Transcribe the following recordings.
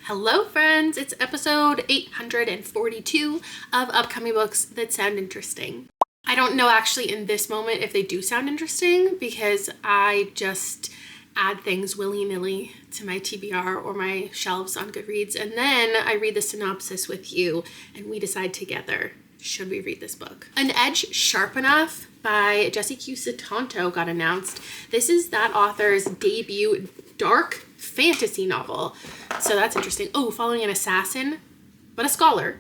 Hello friends, it's episode 842 of Upcoming Books That Sound Interesting. I don't know actually in this moment if they do sound interesting because I just add things willy-nilly to my TBR or my shelves on Goodreads, and then I read the synopsis with you and we decide together, should we read this book? An Edge Sharp Enough by Jessie Q. Sutanto got announced. This is that author's debut dark fantasy novel. So that's interesting. Oh, following an assassin, but a scholar,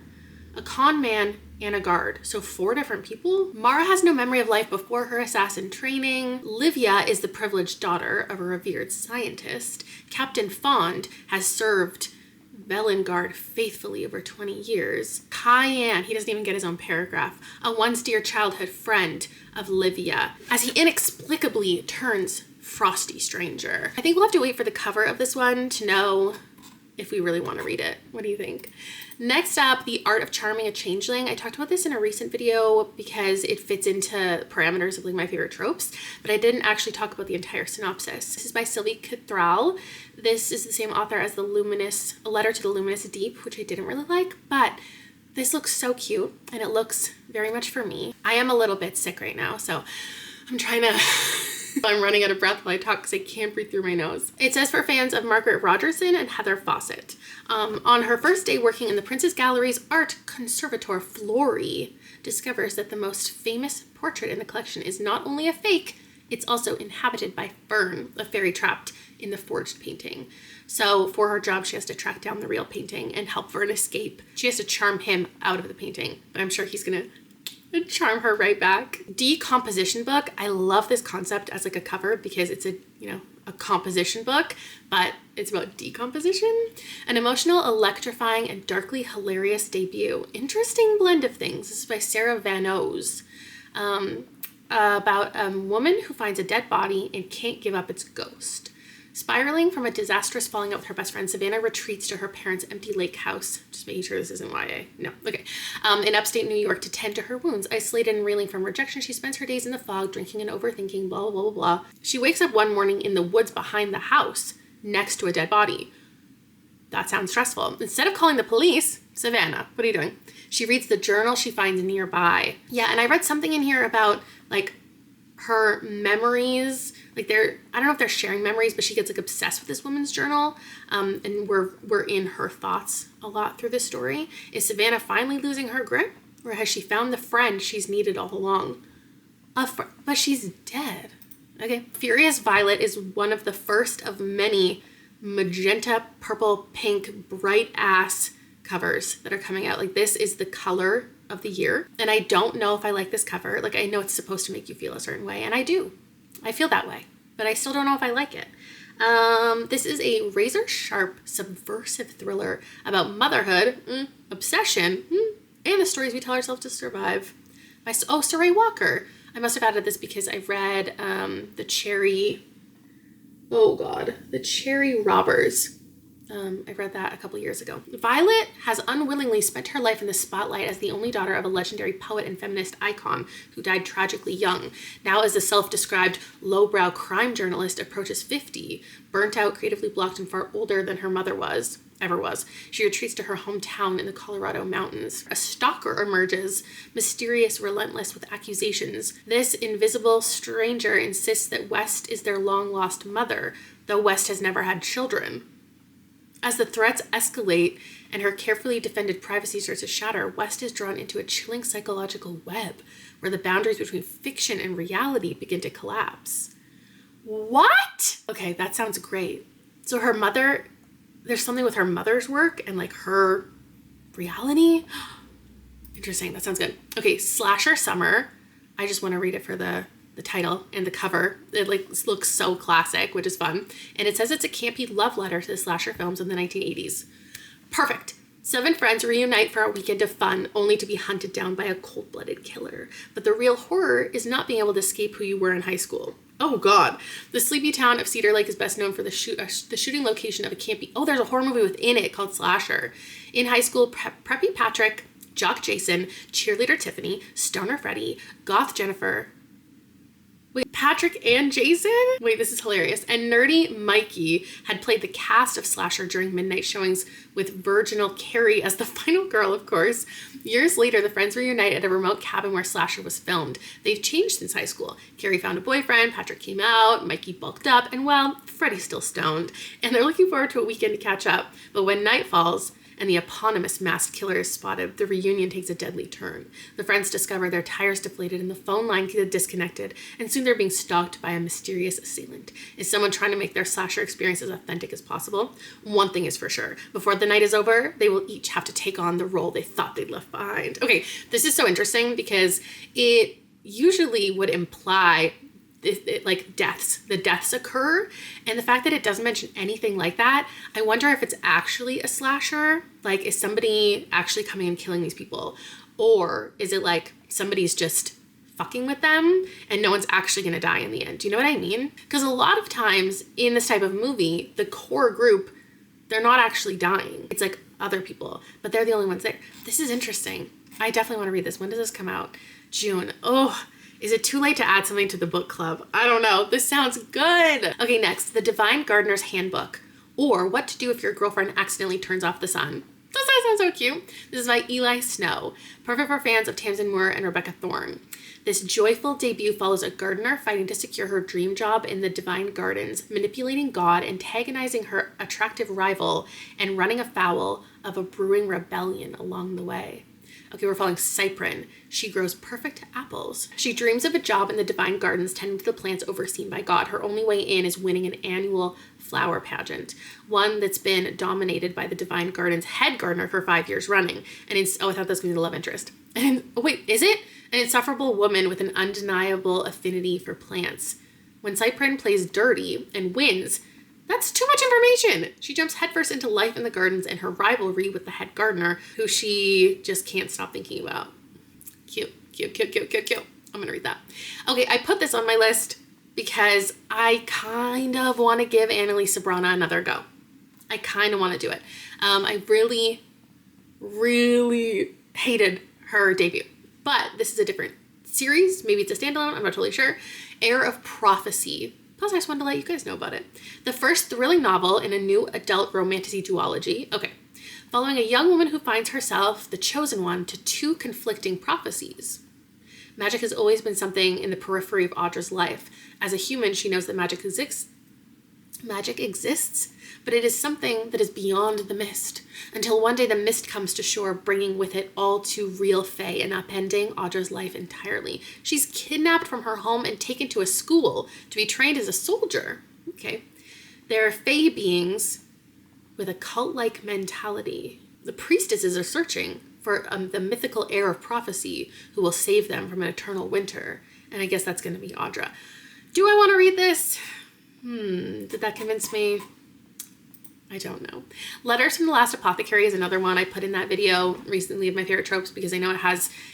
a con man, and a guard. So 4 different people. Mara has no memory of life before her assassin training. Livia is the privileged daughter of a revered scientist. Captain Fond has served Velengard faithfully over 20 years. Cayenne, he doesn't even get his own paragraph, a once dear childhood friend of Livia, as he inexplicably turns frosty stranger. I think we'll have to wait for the cover of this one to know if we really want to read it. What do you think? Next up, The Art of Charming a Changeling. I talked about this in a recent video because it fits into parameters of like my favorite tropes, but I didn't actually talk about the entire synopsis. This is by Sylvie Cattrall. This is the same author as A Letter to the Luminous Deep, which I didn't really like, but this looks so cute and it looks very much for me. I am a little bit sick right now, so I'm trying to I'm running out of breath while I talk because I can't breathe through my nose. It says for fans of Margaret Rogerson and Heather Fawcett. On her first day working in the Princess Gallery's art conservator, Florrie discovers that the most famous portrait in the collection is not only a fake, it's also inhabited by Fern, a fairy trapped in the forged painting. So for her job, she has to track down the real painting and help Fern escape. She has to charm him out of the painting, but I'm sure he's gonna charm her right back. Decomposition book. I love this concept as like a cover because it's a composition book, but it's about decomposition. An emotional, electrifying, and darkly hilarious debut. Interesting blend of things. This is by Sarah Van O's. About a woman who finds a dead body and can't give up its ghost. Spiraling from a disastrous falling out with her best friend, Savannah retreats to her parents' empty lake house. Just making sure this isn't YA. No, okay. In upstate New York to tend to her wounds. Isolated and reeling from rejection, she spends her days in the fog, drinking and overthinking, blah, blah, blah, blah. She wakes up one morning in the woods behind the house, next to a dead body. That sounds stressful. Instead of calling the police, Savannah, what are you doing? She reads the journal she finds nearby. Yeah, and I read something in here about, like, her memories, like I don't know if they're sharing memories, but she gets like obsessed with this woman's journal, and we're in her thoughts a lot through this story. Is Savannah finally losing her grip, or has she found the friend she's needed all along? But she's dead. Okay. Furious Violet is one of the first of many magenta, purple, pink, bright ass covers that are coming out. Like, this is the color of the year, and I don't know if I like this cover. Like, I know it's supposed to make you feel a certain way, and I do. I feel that way, but I still don't know if I like it. This is a razor sharp, subversive thriller about motherhood, obsession, and the stories we tell ourselves to survive. By Saray Walker. I must have added this because I read the Cherry Robbers. I read that a couple years ago. Violet has unwillingly spent her life in the spotlight as the only daughter of a legendary poet and feminist icon who died tragically young. Now, as the self-described lowbrow crime journalist approaches 50, burnt out, creatively blocked, and far older than her mother ever was, she retreats to her hometown in the Colorado mountains. A stalker emerges, mysterious, relentless, with accusations. This invisible stranger insists that West is their long-lost mother, though West has never had children. As the threats escalate and her carefully defended privacy starts to shatter, West is drawn into a chilling psychological web where the boundaries between fiction and reality begin to collapse. What? Okay, that sounds great. So her mother, there's something with her mother's work and like her reality. Interesting, that sounds good. Okay, Slasher Summer. I just want to read it for the title and the cover. It like looks so classic, which is fun. And it says it's a campy love letter to the slasher films of the 1980s. Perfect. 7 friends reunite for a weekend of fun, only to be hunted down by a cold-blooded killer. But the real horror is not being able to escape who you were in high school. Oh God. The sleepy town of Cedar Lake is best known for the shooting location of a campy... Oh, there's a horror movie within it called Slasher. In high school, preppy Patrick, jock Jason, cheerleader Tiffany, stoner Freddie, goth Jennifer... Wait, Patrick and Jason? Wait, this is hilarious. And nerdy Mikey had played the cast of Slasher during midnight showings with virginal Carrie as the final girl, of course. Years later, the friends reunite at a remote cabin where Slasher was filmed. They've changed since high school. Carrie found a boyfriend, Patrick came out, Mikey bulked up, and well, Freddy's still stoned. And they're looking forward to a weekend to catch up. But when night falls, and the eponymous masked killer is spotted, the reunion takes a deadly turn. The friends discover their tires deflated and the phone line disconnected, and soon they're being stalked by a mysterious assailant. Is someone trying to make their slasher experience as authentic as possible? One thing is for sure. Before the night is over, they will each have to take on the role they thought they'd left behind. Okay, this is so interesting because it usually would imply like the deaths occur, and the fact that it doesn't mention anything like that, I wonder if it's actually a slasher. Like, is somebody actually coming and killing these people, or is it like somebody's just fucking with them and no one's actually gonna die in the end? Do you know what I mean? Because a lot of times in this type of movie, the core group, they're not actually dying. It's like other people, but they're the only ones there. This is interesting. I definitely want to read this. When does this come out? June. Oh, is it too late to add something to the book club? I don't know. This sounds good. Okay, next, The Divine Gardener's Handbook, or What to Do If Your Girlfriend Accidentally Turns Off the Sun. Does that sound so cute? This is by Eli Snow, perfect for fans of Tamsin Moore and Rebecca Thorne. This joyful debut follows a gardener fighting to secure her dream job in the divine gardens, manipulating God, antagonizing her attractive rival, and running afoul of a brewing rebellion along the way. Okay, we're following Cyprin. She grows perfect apples. She dreams of a job in the divine gardens tending to the plants overseen by God. Her only way in is winning an annual flower pageant, one that's been dominated by the divine gardens head gardener for 5 years running. And I thought that was going to be the love interest. And wait, is it? An insufferable woman with an undeniable affinity for plants. When Cyprin plays dirty and wins, that's too much information. She jumps headfirst into life in the gardens and her rivalry with the head gardener, who she just can't stop thinking about. Cute. I'm gonna read that. Okay, I put this on my list because I kind of want to give Annalise Sabrana another go. I kind of want to do it. I really hated her debut, but this is a different series. Maybe it's a standalone. I'm not totally sure. Heir of Prophecy. Plus, I just wanted to let you guys know about it. The first thrilling novel in a new adult romantasy duology. Okay. Following a young woman who finds herself the chosen one to two conflicting prophecies. Magic has always been something in the periphery of Audra's life. As a human, she knows that magic exists, but it is something that is beyond the mist. Until one day the mist comes to shore, bringing with it all too real fae and upending Audra's life entirely. She's kidnapped from her home and taken to a school to be trained as a soldier. Okay. There are fae beings with a cult-like mentality. The priestesses are searching for the mythical heir of prophecy who will save them from an eternal winter. And I guess that's going to be Audra. Do I want to read this? Did that convince me? I don't know. Letters from the Last Apothecary is another one I put in that video recently of my favorite tropes because I know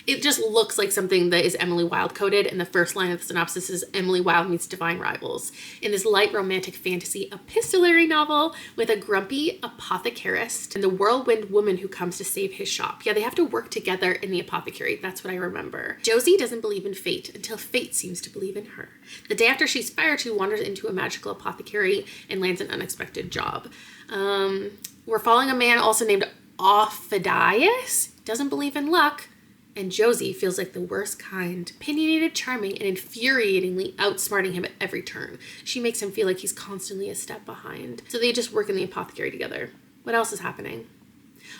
it just looks like something that is Emily Wilde coded, and the first line of the synopsis is Emily Wilde meets divine rivals. In this light romantic fantasy epistolary novel with a grumpy apothecarist and the whirlwind woman who comes to save his shop. Yeah, they have to work together in the apothecary. That's what I remember. Josie doesn't believe in fate until fate seems to believe in her. The day after she's fired, she wanders into a magical apothecary and lands an unexpected job. We're following a man also named Ophidius, doesn't believe in luck, and Josie feels like the worst kind, opinionated, charming, and infuriatingly outsmarting him at every turn. She makes him feel like he's constantly a step behind. So they just work in the apothecary together. What else is happening?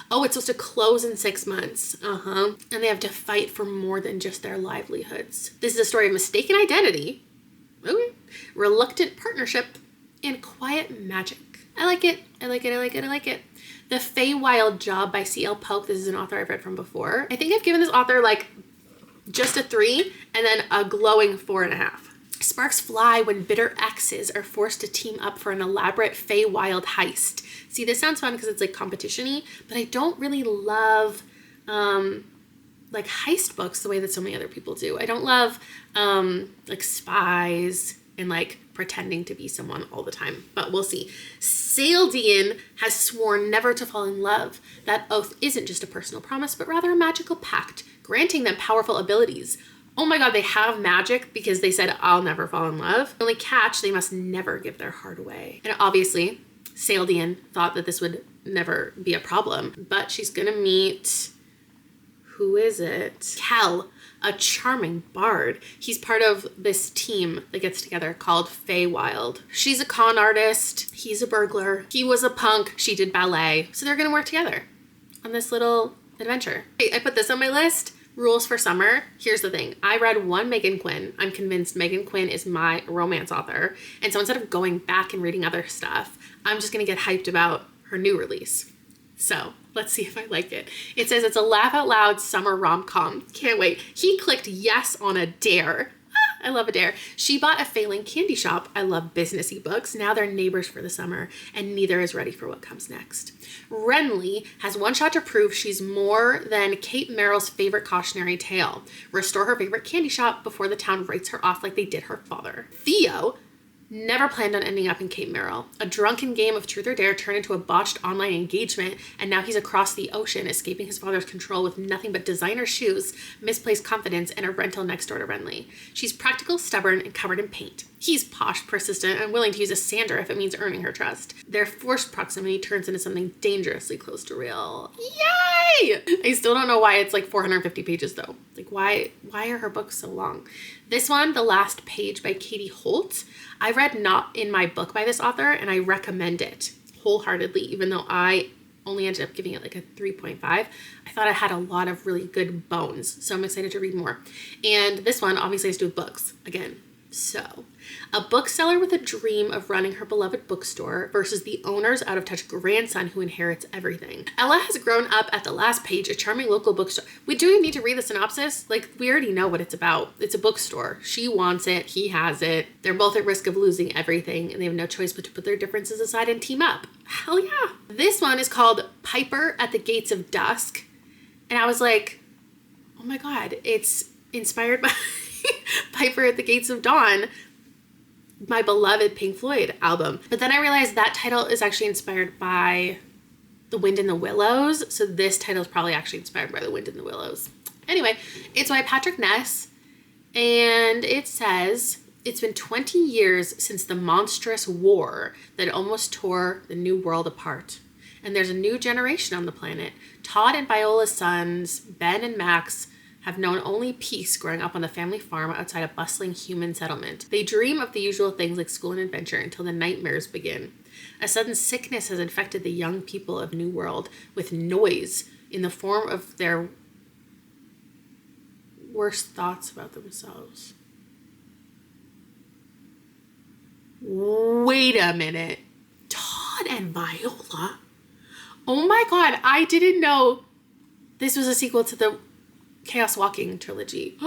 Oh, it's supposed to close in 6 months. And they have to fight for more than just their livelihoods. This is a story of mistaken identity, reluctant partnership, and quiet magic. I like it. The Feywild Job by C.L. Polk. This is an author I've read from before. I think I've given this author like just a 3 and then a glowing 4.5. Sparks fly when bitter exes are forced to team up for an elaborate Feywild heist. See, this sounds fun because it's like competition-y, but I don't really love like heist books the way that so many other people do. I don't love like spies and like pretending to be someone all the time, but we'll see. Saldian has sworn never to fall in love. That oath isn't just a personal promise, but rather a magical pact, granting them powerful abilities. Oh my god, they have magic because they said, I'll never fall in love. The only catch, they must never give their heart away. And obviously, Saldian thought that this would never be a problem, but she's gonna meet, who is it? Kel, a charming bard. He's part of this team that gets together called Feywild. She's a con artist, he's a burglar, he was a punk, she did ballet. So they're gonna work together on this little adventure. I put this on my list. Rules for summer. Here's the thing. I read one Megan Quinn. I'm convinced Megan Quinn is my romance author. And so instead of going back and reading other stuff, I'm just going to get hyped about her new release. So let's see if I like it. It says it's a laugh out loud summer rom-com. Can't wait. He clicked yes on a dare. I love a dare. She bought a failing candy shop. I love businessy books. Now they're neighbors for the summer, and neither is ready for what comes next. Renly has one shot to prove she's more than Kate Merrill's favorite cautionary tale. Restore her favorite candy shop before the town writes her off like they did her father. Theo never planned on ending up in Cape Merrill. A drunken game of truth or dare turned into a botched online engagement, and now he's across the ocean, escaping his father's control with nothing but designer shoes, misplaced confidence, and a rental next door to Renly. She's practical, stubborn, and covered in paint. He's posh, persistent, and willing to use a sander if it means earning her trust. Their forced proximity turns into something dangerously close to real. Yay! I still don't know why it's like 450 pages though. Like why are her books so long? This one, The Last Page by Katie Holt, I read not in my book by this author, and I recommend it wholeheartedly, even though I only ended up giving it like a 3.5. I thought it had a lot of really good bones, so I'm excited to read more. And this one obviously has to do with books again. So, a bookseller with a dream of running her beloved bookstore versus the owner's out-of-touch grandson who inherits everything. Ella has grown up at The Last Page, a charming local bookstore. We do need to read the synopsis. Like, we already know what it's about. It's a bookstore. She wants it. He has it. They're both at risk of losing everything, and they have no choice but to put their differences aside and team up. Hell yeah. This one is called Piper at the Gates of Dusk. And I was like, oh my God, it's inspired by Piper at the Gates of Dawn, my beloved Pink Floyd album. But then I realized that title is actually inspired by The Wind in the Willows. So this title is probably actually inspired by The Wind in the Willows. Anyway, it's by Patrick Ness. And it says, it's been 20 years since the monstrous war that almost tore the New World apart. And there's a new generation on the planet. Todd and Viola's sons, Ben and Max, have known only peace growing up on the family farm outside a bustling human settlement. They dream of the usual things like school and adventure until the nightmares begin. A sudden sickness has infected the young people of New World with noise in the form of their worst thoughts about themselves. Wait a minute. Todd and Viola? Oh my God, I didn't know this was a sequel to the Chaos Walking trilogy.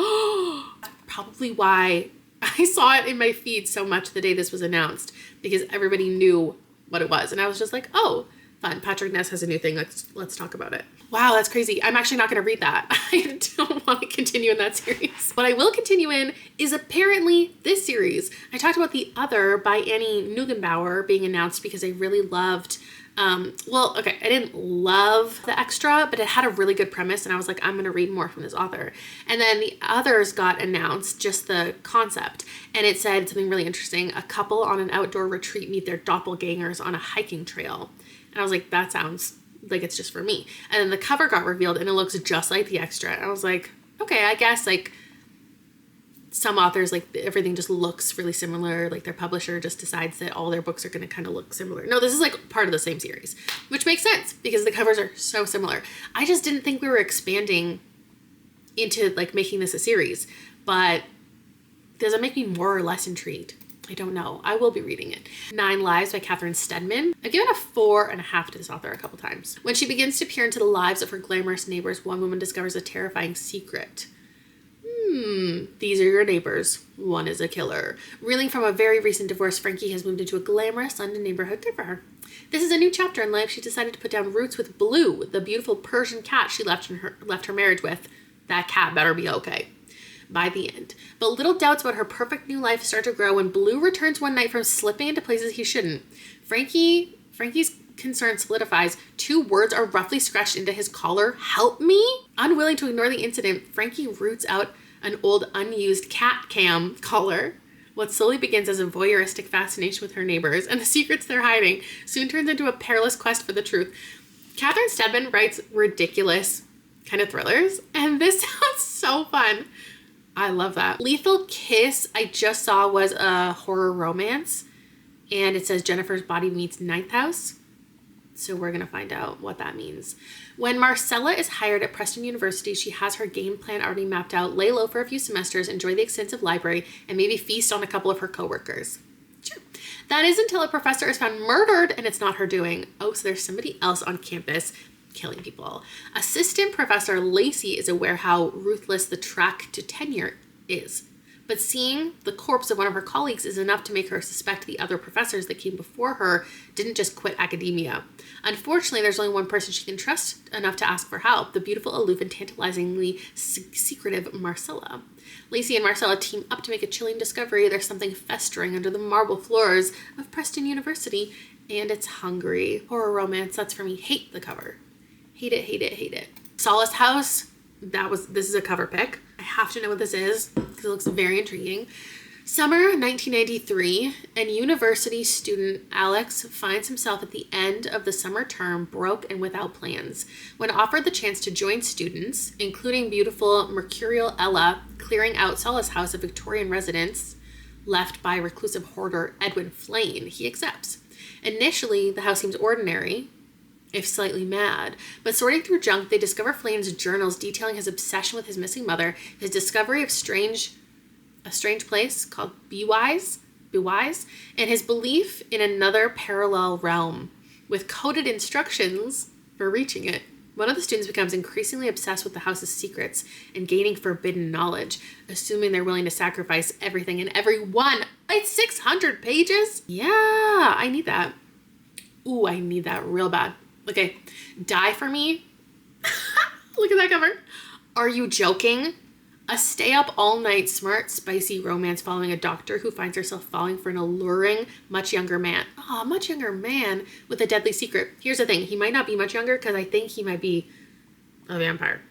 Probably why I saw it in my feed so much the day this was announced, because everybody knew what it was. And I was just like, oh, fun. Patrick Ness has a new thing. Let's talk about it. Wow, that's crazy. I'm actually not going to read that. I don't want to continue in that series. What I will continue in is apparently this series. I talked about The Other by Annie Neugebauer being announced because I really loved I didn't love The Extra, but it had a really good premise, and I was like, I'm going to read more from this author. And then The Others got announced, just the concept, and it said something really interesting. A couple on an outdoor retreat meet their doppelgangers on a hiking trail. And I was like, that sounds like it's just for me. And then the cover got revealed, and it looks just like The Extra. And I was like, okay, I guess, like, some authors, like, everything just looks really similar. Like, their publisher just decides that all their books are going to kind of look similar. No, this is, like, part of the same series, which makes sense because the covers are so similar. I just didn't think we were expanding into, like, making this a series, but does it make me more or less intrigued? I don't know. I will be reading it. 9 Lives by Catherine Stedman. I've given a 4.5 to this author a couple times. When she begins to peer into the lives of her glamorous neighbors, one woman discovers a terrifying secret. These are your neighbors. One is a killer. Reeling from a very recent divorce, Frankie has moved into a glamorous London neighborhood. Good for her. This is a new chapter in life. She decided to put down roots with Blue, the beautiful Persian cat she left her marriage with. That cat better be okay by the end. But little doubts about her perfect new life start to grow when Blue returns one night from slipping into places he shouldn't. Frankie's concern solidifies. 2 words are roughly scratched into his collar. Help me? Unwilling to ignore the incident, Frankie roots out an old unused cat cam collar. What slowly begins as a voyeuristic fascination with her neighbors and the secrets they're hiding soon turns into a perilous quest for the truth. Catherine Steadman writes ridiculous kind of thrillers, and this sounds so fun. I love that. Lethal Kiss, I just saw, was a horror romance, and it says Jennifer's body meets Ninth House. So we're going to find out what that means. When Marcella is hired at Preston University, she has her game plan already mapped out: lay low for a few semesters, enjoy the extensive library, and maybe feast on a couple of her coworkers. Sure. That is until a professor is found murdered and it's not her doing. Oh, so there's somebody else on campus killing people. Assistant Professor Lacey is aware how ruthless the track to tenure is. But seeing the corpse of one of her colleagues is enough to make her suspect the other professors that came before her didn't just quit academia. Unfortunately, there's only one person she can trust enough to ask for help: the beautiful, aloof, and tantalizingly secretive Marcella. Lacey and Marcella team up to make a chilling discovery. There's something festering under the marble floors of Preston University, and it's hungry. Horror romance, that's for me. Hate the cover. Hate it, hate it, hate it. Solace House, this is a cover pick. I have to know what this is because it looks very intriguing. Summer 1993, and university student Alex finds himself at the end of the summer term broke and without plans. When offered the chance to join students, including beautiful mercurial Ella clearing out Solace House, a Victorian residence left by reclusive hoarder Edwin Flane, he accepts. Initially, the house seems ordinary, if slightly mad, but sorting through junk, they discover Flane's journals detailing his obsession with his missing mother, his discovery of a strange place called Bewise, and his belief in another parallel realm with coded instructions for reaching it. One of the students becomes increasingly obsessed with the house's secrets and gaining forbidden knowledge, assuming they're willing to sacrifice everything and everyone. It's 600 pages? Yeah, I need that. Ooh, I need that real bad. Okay, Die for Me. Look at that cover. Are you joking? A stay-up all-night, smart, spicy romance following a doctor who finds herself falling for an alluring, much younger man. Oh, much younger man with a deadly secret. Here's the thing. He might not be much younger because I think he might be a vampire.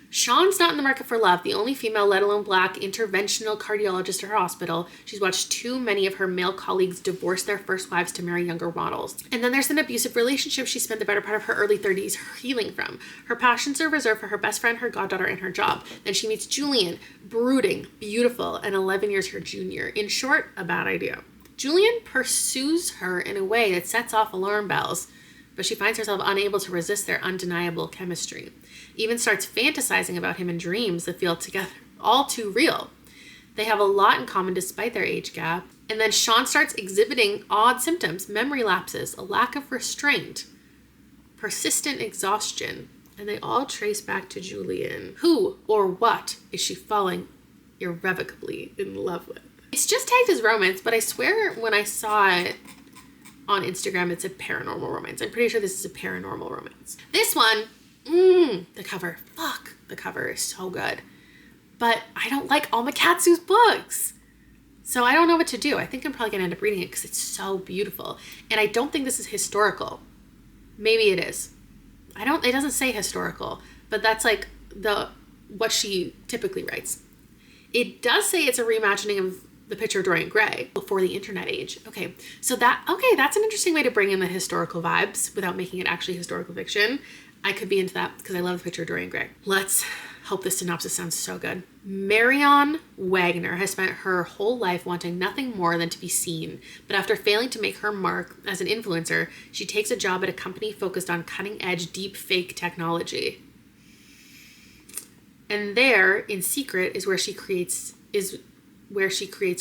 Sean's not in the market for love. The only female, let alone black, interventional cardiologist at her hospital. She's watched too many of her male colleagues divorce their first wives to marry younger models. And then there's an abusive relationship she spent the better part of her early 30s healing from. Her passions are reserved for her best friend, her goddaughter, and her job. Then she meets Julian, brooding, beautiful, and 11 years her junior. In short, a bad idea. Julian pursues her in a way that sets off alarm bells, but she finds herself unable to resist their undeniable chemistry. Even starts fantasizing about him in dreams that feel together all too real. They have a lot in common despite their age gap. And then Sean starts exhibiting odd symptoms: memory lapses, a lack of restraint, persistent exhaustion, and they all trace back to Julian. Who or what is she falling irrevocably in love with? It's just tagged as romance, but I swear when I saw it on Instagram, it said paranormal romance. I'm pretty sure this is a paranormal romance. This one, the cover. Fuck, the cover is so good. But I don't like Alma Katsu's books. So I don't know what to do. I think I'm probably going to end up reading it because it's so beautiful. And I don't think this is historical. Maybe it is. It doesn't say historical, but that's like what she typically writes. It does say it's a reimagining of the picture of Dorian Gray before the internet age. Okay, that's an interesting way to bring in the historical vibes without making it actually historical fiction. I could be into that because I love the picture of Dorian Gray. Let's hope this synopsis sounds so good. Marion Wagner has spent her whole life wanting nothing more than to be seen, but after failing to make her mark as an influencer, she takes a job at a company focused on cutting-edge deep fake technology. And there, in secret, is where she creates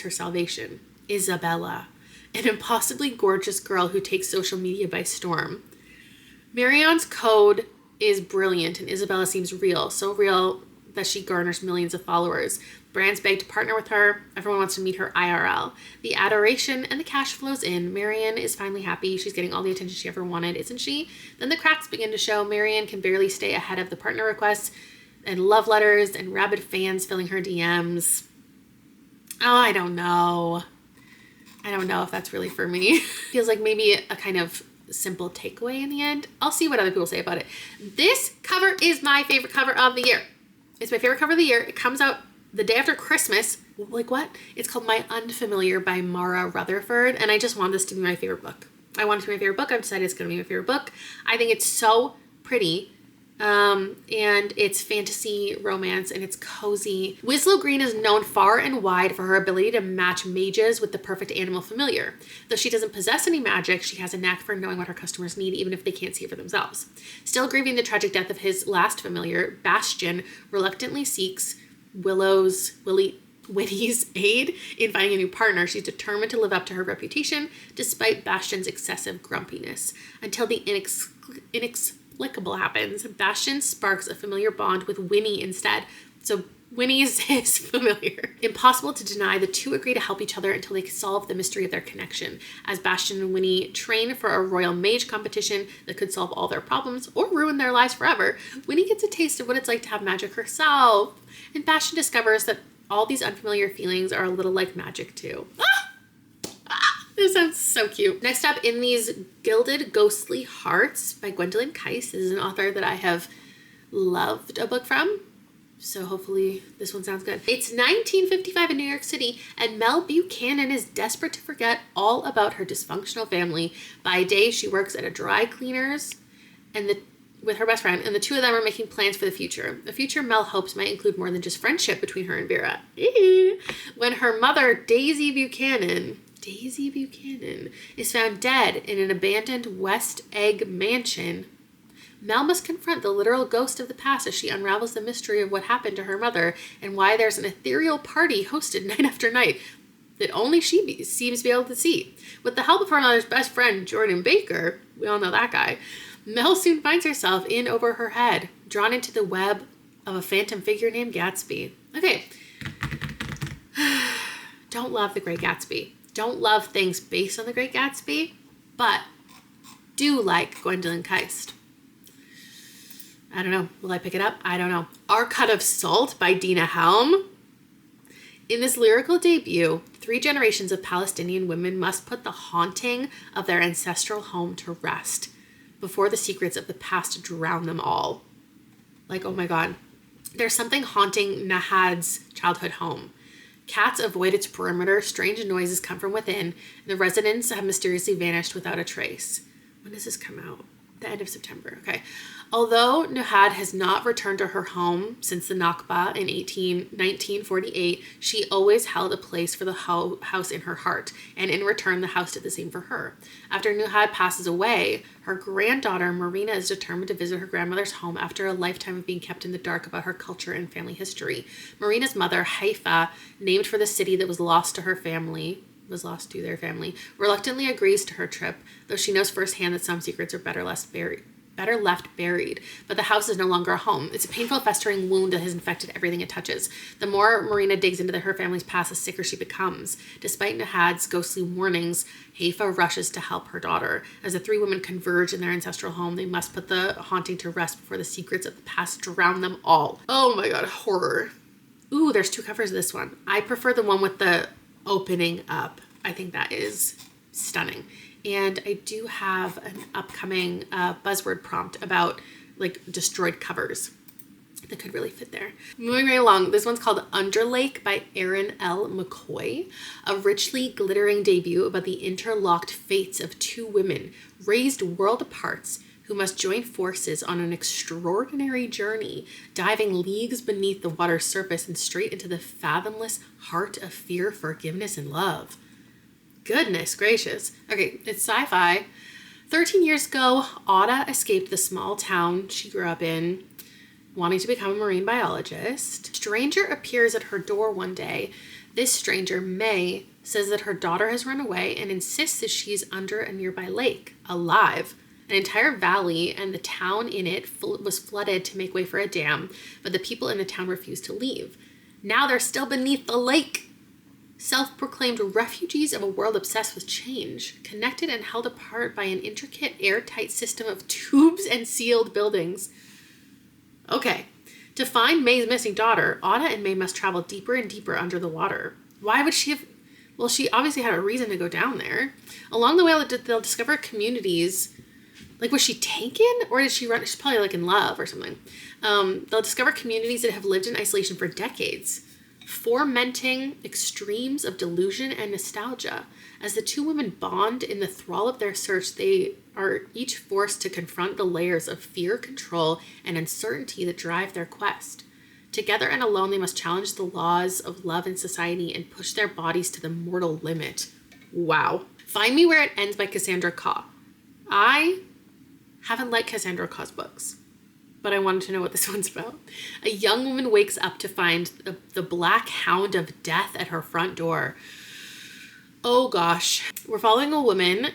her salvation. Isabella, an impossibly gorgeous girl who takes social media by storm. Marion's code is brilliant, and Isabella seems real, so real that she garners millions of followers. Brands beg to partner with her. Everyone wants to meet her IRL. The adoration and the cash flows in. Marion is finally happy. She's getting all the attention she ever wanted, isn't she? Then the cracks begin to show. Marion can barely stay ahead of the partner requests and love letters and rabid fans filling her DMs. Oh, I don't know if that's really for me. Feels like maybe a kind of simple takeaway in the end. I'll see what other people say about it. This cover is my favorite cover of the year. It's my favorite cover of the year. It comes out The Day After Christmas, like what? It's called My Unfamiliar by Mara Rutherford, and I just want this to be my favorite book. I want it to be my favorite book. I've decided it's going to be my favorite book. I think it's so pretty. And it's fantasy romance and it's cozy. Winslow Green is known far and wide for her ability to match mages with the perfect animal familiar. Though she doesn't possess any magic, she has a knack for knowing what her customers need, even if they can't see it for themselves. Still grieving the tragic death of his last familiar, Bastian reluctantly seeks Winnie's aid in finding a new partner. She's determined to live up to her reputation despite Bastian's excessive grumpiness. Until the inexplicable happens, Bastian sparks a familiar bond with Winnie instead. So Winnie's his familiar. Impossible to deny, the two agree to help each other until they solve the mystery of their connection. As Bastian and Winnie train for a royal mage competition that could solve all their problems or ruin their lives forever, Winnie gets a taste of what it's like to have magic herself. And Bastian discovers that all these unfamiliar feelings are a little like magic too. This sounds so cute. Next up, In These Gilded Ghostly Hearts by Gwendolyn Kais. This is an author that I have loved a book from, so hopefully this one sounds good. It's 1955 in New York City, and Mel Buchanan is desperate to forget all about her dysfunctional family. By day, she works at a dry cleaner's with her best friend, and the two of them are making plans for the future. A future Mel hopes might include more than just friendship between her and Vera. When her mother, Daisy Buchanan, is found dead in an abandoned West Egg mansion, Mel must confront the literal ghost of the past as she unravels the mystery of what happened to her mother and why there's an ethereal party hosted night after night that only she seems to be able to see. With the help of her mother's best friend, Jordan Baker, we all know that guy, Mel soon finds herself in over her head, drawn into the web of a phantom figure named Gatsby. Okay. Don't love The Great Gatsby. Don't love things based on The Great Gatsby, but do like Gwendolyn Kais. I don't know. Will I pick it up? I don't know. Our Cut of Salt by Dina Helm. In this lyrical debut, 3 generations of Palestinian women must put the haunting of their ancestral home to rest before the secrets of the past drown them all. Like, oh my God. There's something haunting Nahad's childhood home. Cats avoid its perimeter, strange noises come from within, and the residents have mysteriously vanished without a trace. When does this come out? The end of September, okay. Although Nuhad has not returned to her home since the Nakba in 1948, she always held a place for the house in her heart, and in return, the house did the same for her. After Nuhad passes away, her granddaughter Marina is determined to visit her grandmother's home after a lifetime of being kept in the dark about her culture and family history. Marina's mother, Haifa, named for the city that was lost to their family, reluctantly agrees to her trip, though she knows firsthand that some secrets are better left buried, but the house is no longer a home. It's a painful, festering wound that has infected everything it touches. The more Marina digs into her family's past, the sicker she becomes. Despite Nahad's ghostly warnings, Haifa rushes to help her daughter. As the 3 women converge in their ancestral home, they must put the haunting to rest before the secrets of the past drown them all. Oh my God, horror. Ooh, there's 2 covers of this one. I prefer the one with the opening up. I think that is stunning. And I do have an upcoming buzzword prompt about like destroyed covers that could really fit there. Moving right along, this one's called Underlake by Erin L. McCoy, a richly glittering debut about the interlocked fates of 2 women raised world apart who must join forces on an extraordinary journey, diving leagues beneath the water's surface and straight into the fathomless heart of fear, forgiveness, and love. Goodness gracious. Okay, it's sci-fi. 13 years ago, Ada escaped the small town she grew up in, wanting to become a marine biologist. A stranger appears at her door one day. This stranger, May, says that her daughter has run away and insists that she's under a nearby lake, alive. An entire valley and the town in it was flooded to make way for a dam, but the people in the town refused to leave. Now they're still beneath the lake. Self-proclaimed refugees of a world obsessed with change, connected and held apart by an intricate, airtight system of tubes and sealed buildings. Okay, to find May's missing daughter, Ada and May must travel deeper and deeper under the water. Why would she have... Well, she obviously had a reason to go down there. Along the way, they'll discover communities... Like, was she taken? Or did she run... She's probably, like, in love or something. They'll discover communities that have lived in isolation for decades. fomenting extremes of delusion and nostalgia. As the two women bond in the thrall of their search, they are each forced to confront the layers of fear, control, and uncertainty that drive their quest. Together and alone, they must challenge the laws of love and society and push their bodies to the mortal limit. Wow. Find Me Where It Ends by Cassandra Khaw. I haven't liked Cassandra Khaw's books, but I wanted to know what this one's about. A young woman wakes up to find the black hound of death at her front door. Oh gosh. We're following a woman.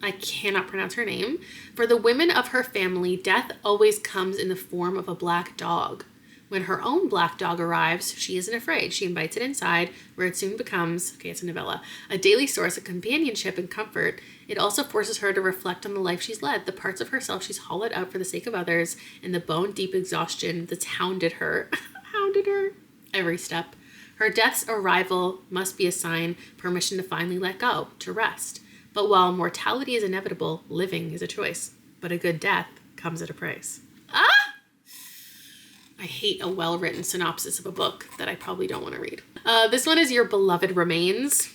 I cannot pronounce her name. For the women of her family, death always comes in the form of a black dog. When her own black dog arrives, she isn't afraid. She invites it inside, where it soon becomes, okay, it's a novella, a daily source of companionship and comfort. It also forces her to reflect on the life she's led, the parts of herself she's hollowed out for the sake of others, and the bone-deep exhaustion that's hounded her every step. Her death's arrival must be a sign, permission to finally let go, to rest. But while mortality is inevitable, living is a choice. But a good death comes at a price. I hate a well-written synopsis of a book that I probably don't want to read. This one is Your Beloved Remains.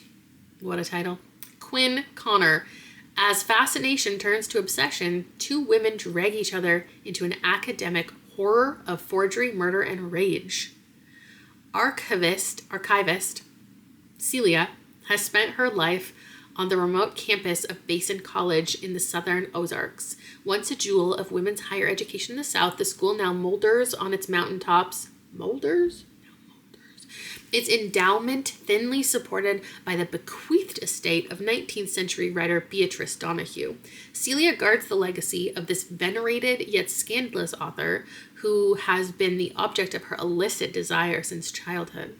What a title. Quinn Connor. As fascination turns to obsession, two women drag each other into an academic horror of forgery, murder, and rage. Archivist Celia has spent her life on the remote campus of Basin College in the Southern Ozarks. Once a jewel of women's higher education in the South, the school now moulders on its mountaintops. Moulders? Its endowment thinly supported by the bequeathed estate of 19th century writer Beatrice Donahue. Celia guards the legacy of this venerated yet scandalous author who has been the object of her illicit desire since childhood.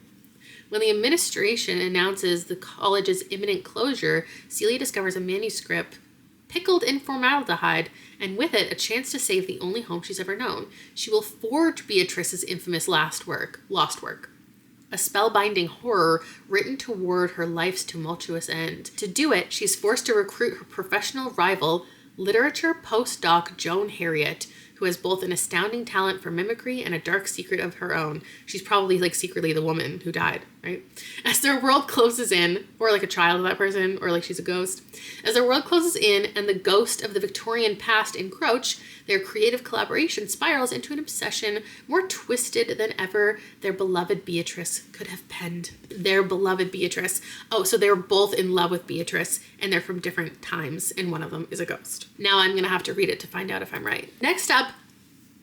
When the administration announces the college's imminent closure, Celia discovers a manuscript pickled in formaldehyde, and with it, a chance to save the only home she's ever known. She will forge Beatrice's infamous lost work, a spellbinding horror written toward her life's tumultuous end. To do it, she's forced to recruit her professional rival, literature postdoc Joan Harriet, who has both an astounding talent for mimicry and a dark secret of her own. She's probably like secretly the woman who died, right? As their world closes in, or like a child of that person, or like she's a ghost. As their world closes in and the ghost of the Victorian past encroach, their creative collaboration spirals into an obsession more twisted than ever their beloved Beatrice could have penned. Their beloved Beatrice. Oh, so they're both in love with Beatrice, and they're from different times, and one of them is a ghost. Now I'm going to have to read it to find out if I'm right. Next up,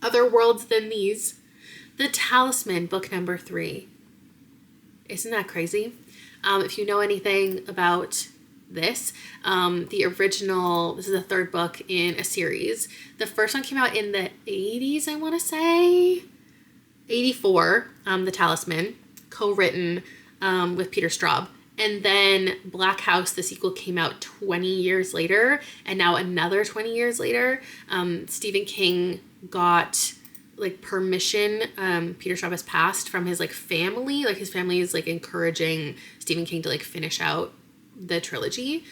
Other Worlds Than These. The Talisman, book number 3. Isn't that crazy? If you know anything about this, the original, this is the third book in a series. The first one came out in the 80s, I want to say. 84, The Talisman, co-written with Peter Straub. And then Black House, the sequel, came out 20 years later, and now another 20 years later. Stephen King got like permission, Peter Straub has passed, from his like family. Like his family is like encouraging Stephen King to like finish out the trilogy,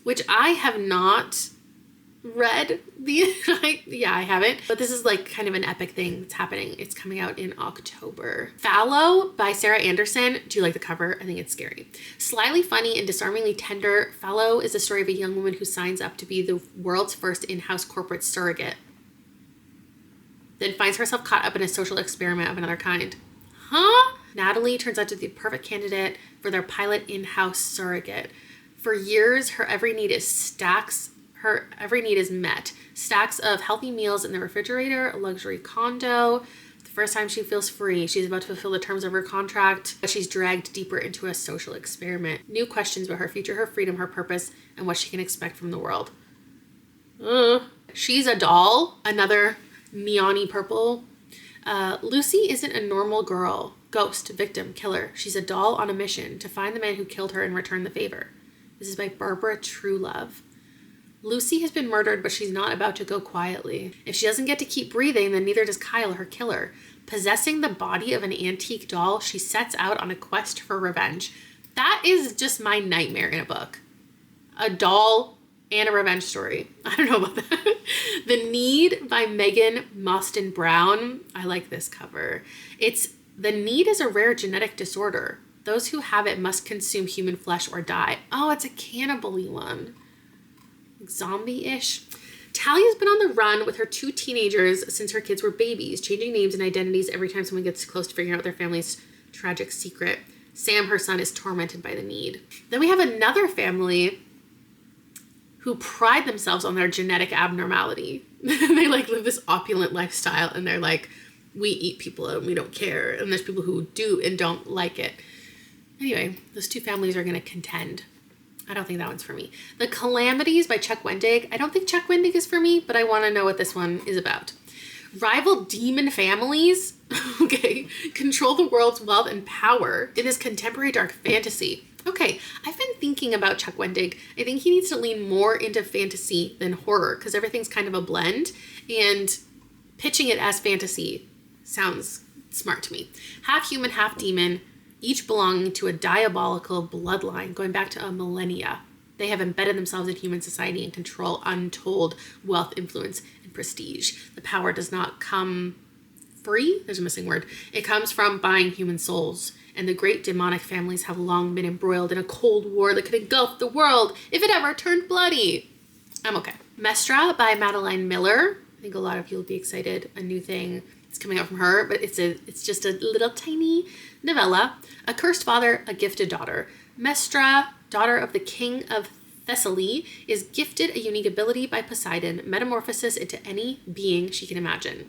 which I have not read. I haven't, but this is like kind of an epic thing that's happening. It's coming out in October. Fallow by Sarah Anderson. Do you like the cover? I think it's scary. Slyly funny and disarmingly tender, Fallow is the story of a young woman who signs up to be the world's first in-house corporate surrogate, then finds herself caught up in a social experiment of another kind. Huh? Natalie turns out to be the perfect candidate for their pilot in-house surrogate. For years, her every need is met. Stacks of healthy meals in the refrigerator, a luxury condo. The first time she feels free, she's about to fulfill the terms of her contract, but she's dragged deeper into a social experiment. New questions about her future, her freedom, her purpose, and what she can expect from the world. She's a Doll, another neon-y purple. Lucy isn't a normal girl. Ghost, victim, killer. She's a doll on a mission to find the man who killed her and return the favor. This is by Barbara Truelove. Lucy has been murdered, but she's not about to go quietly. If she doesn't get to keep breathing, then neither does Kyle, her killer. Possessing the body of an antique doll, she sets out on a quest for revenge. That is just my nightmare in a book. A doll and a revenge story. I don't know about that. The Need by Megan Mostyn Brown. I like this cover. It's The need is a rare genetic disorder. Those who have it must consume human flesh or die. Oh, it's a cannibal-y one. Zombie-ish. Talia's been on the run with her 2 teenagers since her kids were babies, changing names and identities every time someone gets close to figuring out their family's tragic secret. Sam, her son, is tormented by the need. Then we have another family who pride themselves on their genetic abnormality. They like live this opulent lifestyle and they're like, we eat people and we don't care. And there's people who do and don't like it. Anyway, those 2 families are going to contend. I don't think that one's for me. The Calamities by Chuck Wendig. I don't think Chuck Wendig is for me, but I want to know what this one is about. Rival demon families, okay, control the world's wealth and power in this contemporary dark fantasy. Okay, I've been thinking about Chuck Wendig. I think he needs to lean more into fantasy than horror because everything's kind of a blend, and pitching it as fantasy sounds smart to me. Half human, half demon, each belonging to a diabolical bloodline going back to a millennia. They have embedded themselves in human society and control untold wealth, influence, and prestige. The power does not come free. There's a missing word. It comes from buying human souls. And the great demonic families have long been embroiled in a cold war that could engulf the world if it ever turned bloody. I'm okay. Mestra by Madeline Miller. I think a lot of you will be excited. A new thing is coming out from her, but it's just a little tiny novella. A cursed father, a gifted daughter. Mestra, daughter of the king of Thessaly, is gifted a unique ability by Poseidon, metamorphosis into any being she can imagine.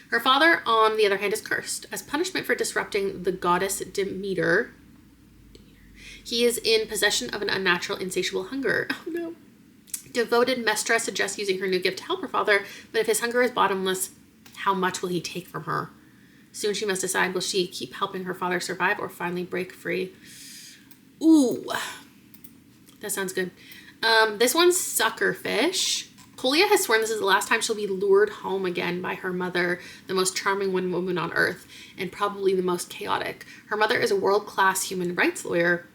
Her father, on the other hand, is cursed. As punishment for disrupting the goddess Demeter, he is in possession of an unnatural, insatiable hunger. Oh no. Devoted Mestra suggests using her new gift to help her father, but if his hunger is bottomless, how much will he take from her? Soon she must decide, will she keep helping her father survive or finally break free? Ooh, that sounds good. This one's Suckerfish. Julia has sworn this is the last time she'll be lured home again by her mother, the most charming woman on earth, and probably the most chaotic. Her mother is a world-class human rights lawyer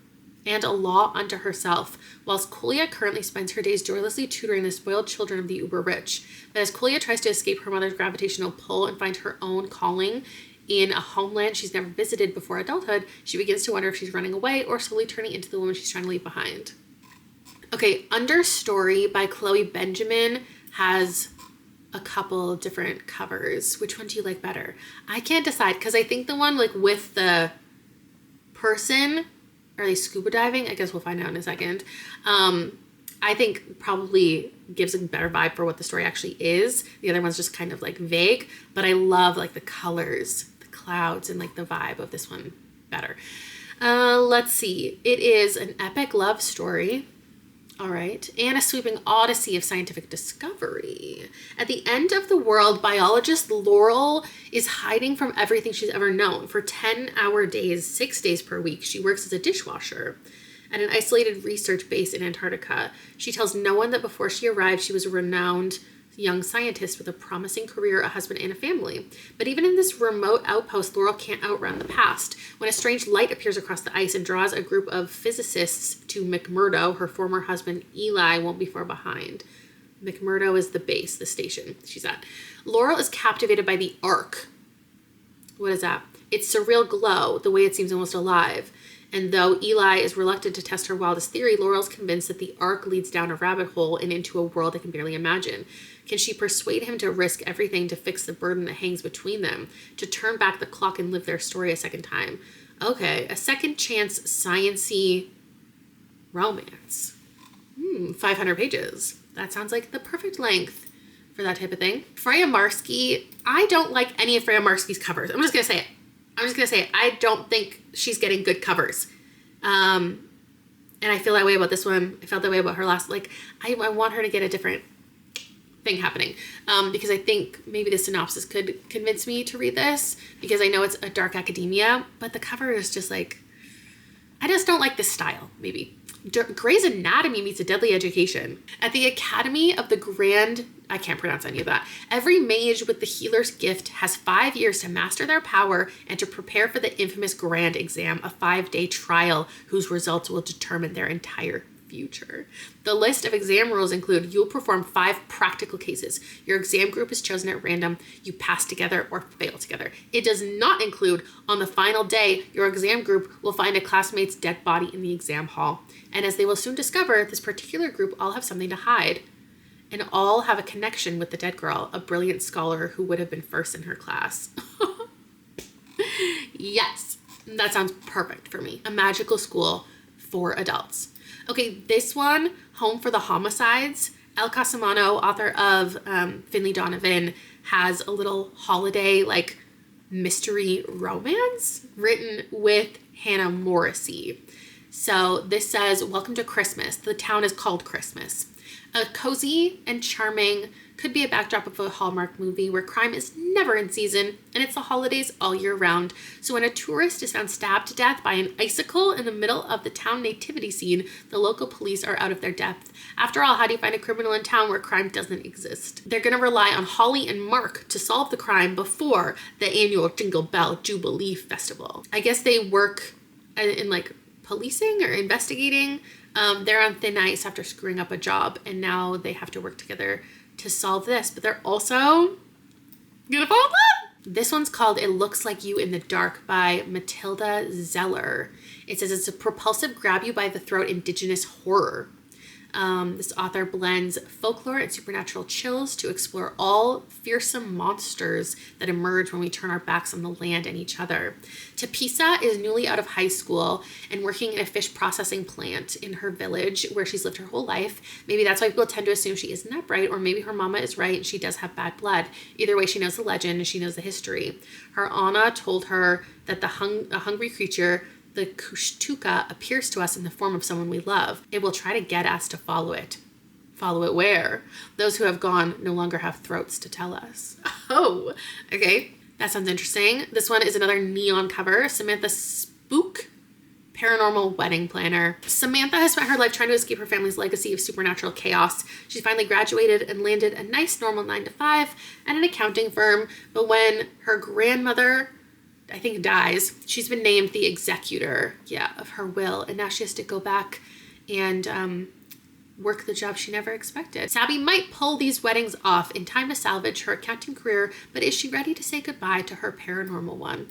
and a law unto herself, whilst Julia currently spends her days joylessly tutoring the spoiled children of the uber-rich. But as Julia tries to escape her mother's gravitational pull and find her own calling in a homeland she's never visited before adulthood, she begins to wonder if she's running away or slowly turning into the woman she's trying to leave behind. Okay, Understory by Chloe Benjamin has a couple different covers. Which one do you like better? I can't decide because I think the one like with the person, are they scuba diving? I guess we'll find out in a second. I think probably gives a better vibe for what the story actually is. The other one's just kind of like vague, but I love like the colors, the clouds, and like the vibe of this one better. Let's see. It is an epic love story. All right, and a sweeping odyssey of scientific discovery. At the end of the world, biologist Laurel is hiding from everything she's ever known. For 10-hour days, 6 days per week, she works as a dishwasher at an isolated research base in Antarctica. She tells no one that before she arrived, she was a renowned young scientist with a promising career, a husband, and a family. But even in this remote outpost, Laurel can't outrun the past. When a strange light appears across the ice and draws a group of physicists to McMurdo, her former husband Eli won't be far behind. McMurdo is the base, the station she's at. Laurel is captivated by the arc. What is that? Its surreal glow, the way it seems almost alive. And though Eli is reluctant to test her wildest theory, Laurel's convinced that the arc leads down a rabbit hole and into a world they can barely imagine. Can she persuade him to risk everything to fix the burden that hangs between them, to turn back the clock and live their story a second time? Okay, a second chance science-y romance. 500 pages. That sounds like the perfect length for that type of thing. Freya Marsky, I don't like any of Freya Marsky's covers. I'm just going to say it. I don't think she's getting good covers. And I feel that way about this one. I felt that way about her last. Like, I want her to get a different thing happening. Because I think maybe the synopsis could convince me to read this. Because I know it's a dark academia. But the cover is just like, I just don't like this style, maybe. Grey's Anatomy meets A Deadly Education. At the Academy of the Grand, I can't pronounce any of that. Every mage with the healer's gift has 5 years to master their power and to prepare for the infamous grand exam, a 5-day trial whose results will determine their entire future. The list of exam rules include you'll perform 5 practical cases. Your exam group is chosen at random. You pass together or fail together. It does not include on the final day, your exam group will find a classmate's dead body in the exam hall. And as they will soon discover, this particular group all have something to hide. And all have a connection with the dead girl, a brilliant scholar who would have been first in her class. Yes, that sounds perfect for me. A magical school for adults. Okay, this one, Home for the Homicides. El Casamano, author of Finley Donovan, has a little holiday, like, mystery romance written with Hannah Morrissey. So this says, welcome to Christmas. The town is called Christmas. A cozy and charming could be a backdrop of a Hallmark movie where crime is never in season and it's the holidays all year round. So when a tourist is found stabbed to death by an icicle in the middle of the town nativity scene, the local police are out of their depth. After all, how do you find a criminal in town where crime doesn't exist? They're going to rely on Holly and Mark to solve the crime before the annual Jingle Bell Jubilee Festival. I guess they work in like policing or investigating. They're on thin ice after screwing up a job, and now they have to work together to solve this, but they're also gonna fall in love. This one's called It Looks Like You in the Dark by Matilda Zeller. It says it's a propulsive, grab you by the throat indigenous horror. This author blends folklore and supernatural chills to explore all fearsome monsters that emerge when we turn our backs on the land and each other. Tapisa is newly out of high school and working in a fish processing plant in her village where she's lived her whole life. Maybe that's why people tend to assume she isn't that bright, or maybe her mama is right and she does have bad blood. Either way, she knows the legend and she knows the history. Her Anna told her that a hungry creature, the Kushtuka, appears to us in the form of someone we love. It will try to get us to follow it. Follow it where? Those who have gone no longer have throats to tell us. Oh, okay. That sounds interesting. This one is another neon cover. Samantha Spook, Paranormal Wedding Planner. Samantha has spent her life trying to escape her family's legacy of supernatural chaos. She finally graduated and landed a nice normal 9-to-5 at an accounting firm. But when her grandmother, I think, dies, she's been named the executor, of her will. And now she has to go back and work the job she never expected. Sabby might pull these weddings off in time to salvage her accounting career, but is she ready to say goodbye to her paranormal one?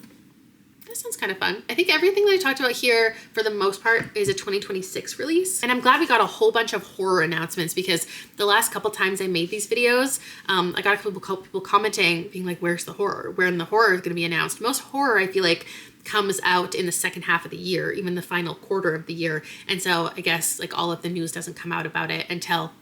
That sounds kind of fun. I think everything that I talked about here, for the most part, is a 2026 release. And I'm glad we got a whole bunch of horror announcements, because the last couple times I made these videos, I got a couple people commenting, being like, where's the horror? When the horror is going to be announced? Most horror, I feel like, comes out in the second half of the year, even the final quarter of the year. And so I guess like all of the news doesn't come out about it until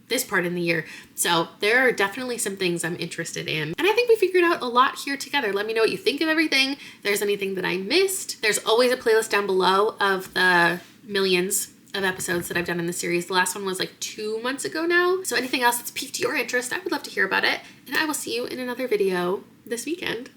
this part in the year. So there are definitely some things I'm interested in. And I think we figured out a lot here together. Let me know what you think of everything. If there's anything that I missed. There's always a playlist down below of the millions of episodes that I've done in the series. The last one was like 2 months ago now. So anything else that's piqued your interest, I would love to hear about it. And I will see you in another video this weekend.